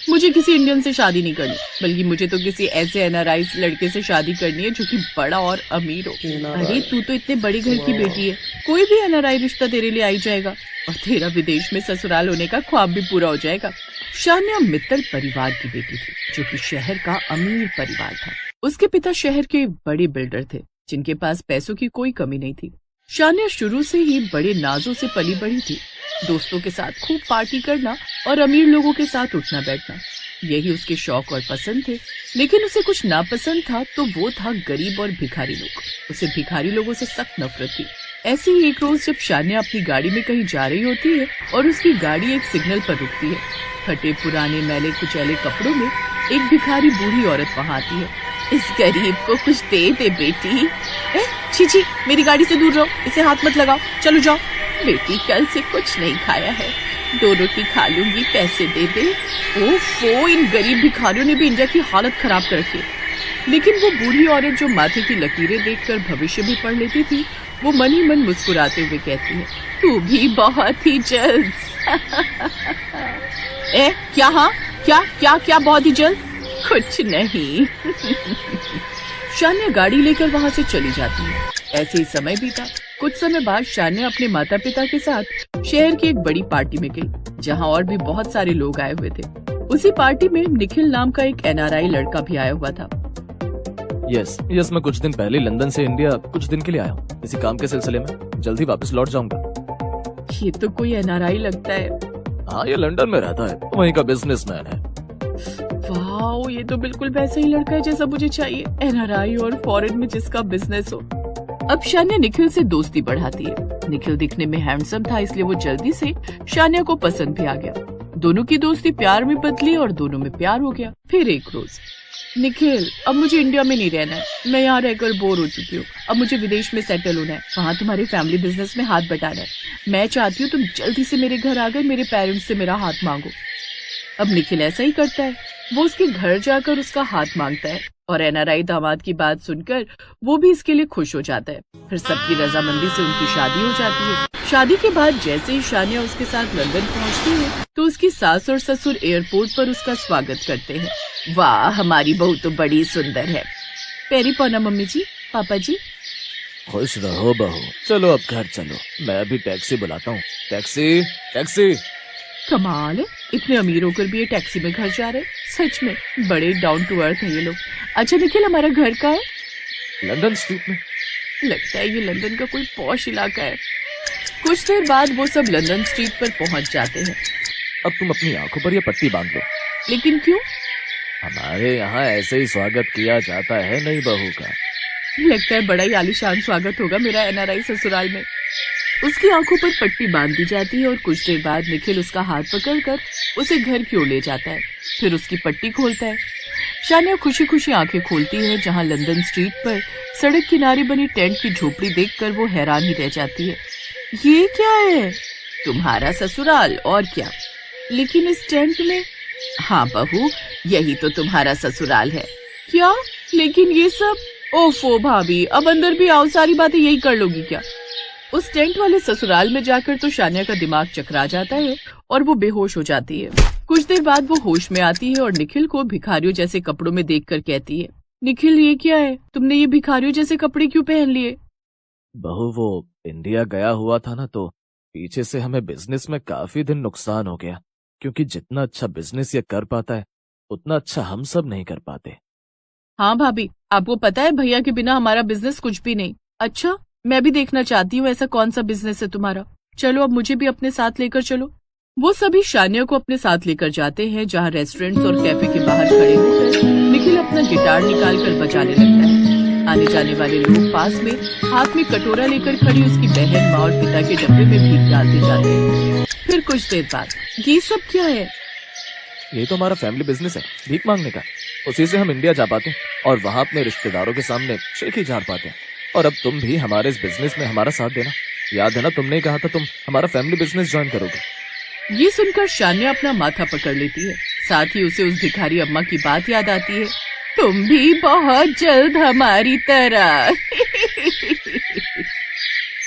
मुझे किसी इंडियन से शादी नहीं करनी, बल्कि मुझे तो किसी ऐसे एनआरआई लड़के से शादी करनी है जो कि बड़ा और अमीर हो। अरे तू तो इतने बड़े घर की बेटी है, कोई भी एनआरआई रिश्ता तेरे लिए आई जाएगा और तेरा विदेश में ससुराल होने का ख्वाब भी पूरा हो जाएगा। शान्या मित्तल परिवार की बेटी थी, जो कि शहर का अमीर परिवार था। उसके पिता शहर के बड़े बिल्डर थे, जिनके पास पैसों की कोई कमी नहीं थी। शान्या शुरू से ही बड़े नाजों से पली बड़ी थी। दोस्तों के साथ खूब पार्टी करना और अमीर लोगों के साथ उठना बैठना, यही उसके शौक और पसंद थे। लेकिन उसे कुछ नापसंद था, तो वो था गरीब और भिखारी लोग। उसे भिखारी लोगों से सख्त नफरत थी। ऐसे ही एक रोज जब शान्या अपनी गाड़ी में कहीं जा रही होती है और उसकी गाड़ी एक सिग्नल पर रुकती है, फटे पुराने मैले कुचैले कपड़ों में एक भिखारी बूढ़ी औरत वहाँ आती है। इस गरीब को कुछ दे दे बेटी। छी, मेरी गाड़ी से दूर रहो, इसे हाथ मत लगाओ, चलो जाओ। बेटी कल से कुछ नहीं खाया है, 2 रोटी खा लूंगी, पैसे दे दे। ओफो, इन गरीब भिखारियों ने भी इंडिया की हालत खराब कर रखी। लेकिन वो बूढ़ी औरत जो माथे की लकीरें देखकर भविष्य भी पढ़ लेती थी, वो मन ही मन मुस्कुराते हुए कहती है, तू भी बहुत ही जल्द। क्या? हाँ, क्या बहुत ही जल्द? कुछ नहीं। शान्या गाड़ी लेकर वहाँ से चली जाती है। ऐसे ही समय बीता। कुछ समय बाद शान्या अपने माता पिता के साथ शहर की एक बड़ी पार्टी में गई, जहाँ और भी बहुत सारे लोग आए हुए थे। उसी पार्टी में निखिल नाम का एक एनआरआई लड़का भी आया हुआ था। यस, मैं कुछ दिन पहले लंदन से इंडिया कुछ दिन के लिए आया हूँ, इसी काम के सिलसिले में। जल्दी वापस लौट जाऊंगा। ये तो कोई एनआरआई लगता है। हाँ, ये लंदन में रहता है, वहीं का बिजनेसमैन है। वाह, ये तो बिल्कुल वैसा ही लड़का है जैसा मुझे चाहिए, एनआरआई और फॉरेन में जिसका बिजनेस हो। अब शान्या निखिल से दोस्ती बढ़ाती है। निखिल दिखने में हैंडसम था, इसलिए वो जल्दी से शान्या को पसंद भी आ गया। दोनों की दोस्ती प्यार में बदली और दोनों में प्यार हो गया। फिर एक रोज, निखिल, अब मुझे इंडिया में नहीं रहना है, मैं यहाँ रहकर बोर हो चुकी हूँ, अब मुझे विदेश में सेटल होना है, वहाँ तुम्हारे फैमिली बिजनेस में हाथ बटाना है। मैं चाहती हूँ तुम जल्दी से मेरे घर आकर मेरे पेरेंट्स से मेरा हाथ मांगो। अब निखिल ऐसा ही करता है, वो उसके घर जाकर उसका हाथ मांगता है और एनआरआई दामाद की बात सुनकर वो भी इसके लिए खुश हो जाता है। फिर सबकी रजामंदी से उनकी शादी हो जाती है। शादी के बाद जैसे ही शान्या उसके साथ लंदन पहुंचती है, तो उसकी सास और ससुर एयरपोर्ट पर उसका स्वागत करते हैं। वाह, हमारी बहू तो बड़ी सुंदर है। पैरी पौना मम्मी जी, पापा जी। खुश रहो बहू, चलो अब घर चलो, मैं अभी टैक्सी बुलाता हूँ। टैक्सी। कमाल है, इतने अमीर होकर भी ये टैक्सी में घर जा रहे। सच में बड़े डाउन टू अर्थ हैं ये लोग। अच्छा निखिल, हमारा घर का है? लंदन स्ट्रीट में। लगता है ये लंदन का कोई पॉश इलाका है। कुछ देर बाद वो सब लंदन स्ट्रीट पर पहुंच जाते हैं। अब तुम अपनी आंखों पर ये पट्टी बांध लो। लेकिन क्यों? हमारे यहाँ ऐसे ही स्वागत किया जाता है नई बहू का। लगता है बड़ा ही आलीशान स्वागत होगा मेरा एनआरआई ससुराल में। उसकी आंखों पर पट्टी बांध दी जाती है और कुछ देर बाद निखिल उसका हाथ पकड़कर उसे घर की ओर ले जाता है। फिर उसकी पट्टी खोलता है। शान्या खुशी खुशी आंखें खोलती है, जहां लंदन स्ट्रीट पर सड़क किनारे बनी टेंट की झोपड़ी देखकर वो हैरान ही रह जाती है। ये क्या है? तुम्हारा ससुराल, और क्या। लेकिन इस टेंट में? हाँ बहू, यही तो तुम्हारा ससुराल है। क्या? लेकिन ये सब? ओफो भाभी, अब अंदर भी आओ, सारी बातें यही कर लोगी क्या? उस टेंट वाले ससुराल में जाकर तो शान्या का दिमाग चकरा जाता है और वो बेहोश हो जाती है। कुछ देर बाद वो होश में आती है और निखिल को भिखारियों जैसे कपड़ों में देखकर कहती है, निखिल ये क्या है? तुमने ये भिखारियों जैसे कपड़े क्यों पहन लिए? बहू, वो इंडिया गया हुआ था ना, तो पीछे से हमें बिजनेस में काफी दिन नुकसान हो गया, क्योंकि जितना अच्छा बिजनेस ये कर पाता है उतना अच्छा हम सब नहीं कर पाते। हाँ भाभी, आपको पता है भैया के बिना हमारा बिजनेस कुछ भी नहीं। अच्छा, मैं भी देखना चाहती हूँ ऐसा कौन सा बिजनेस है तुम्हारा। चलो अब मुझे भी अपने साथ लेकर चलो। वो सभी शान्या को अपने साथ लेकर जाते हैं, जहाँ रेस्टोरेंट्स और कैफे के बाहर खड़े होकर निखिल अपना गिटार निकाल कर बजाने लगता है। आने जाने वाले लोग पास में हाथ में कटोरा लेकर खड़ी उसकी बहन, माँ और पिता के डब्बे में भीख डालते जाते हैं। फिर कुछ देर बाद, ये सब क्या है? ये तो हमारा फैमिली बिजनेस है, भीख मांगने का। उसी से हम इंडिया जा पाते हैं और वहाँ अपने रिश्तेदारों के सामने शेखी झाड़ पाते हैं। और अब तुम भी हमारे इस बिजनेस में हमारा साथ देना। याद है ना, तुमने ही कहा था तुम हमारा फैमिली बिजनेस ज्वाइन करोगे। ये सुनकर शान्या अपना माथा पकड़ लेती है। साथ ही उसे उस भिखारी अम्मा की बात याद आती है, तुम भी बहुत जल्द हमारी तरह।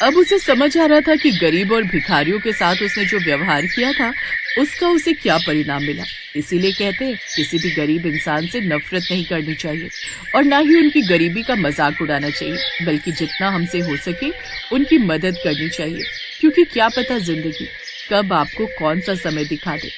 अब उसे समझ आ रहा था कि गरीब और भिखारियों के साथ उसने जो व्यवहार किया था उसका उसे क्या परिणाम मिला। इसीलिए कहते हैं किसी भी गरीब इंसान से नफरत नहीं करनी चाहिए और ना ही उनकी गरीबी का मजाक उड़ाना चाहिए, बल्कि जितना हमसे हो सके उनकी मदद करनी चाहिए, क्योंकि क्या पता जिंदगी कब आपको कौन सा समय दिखा दे।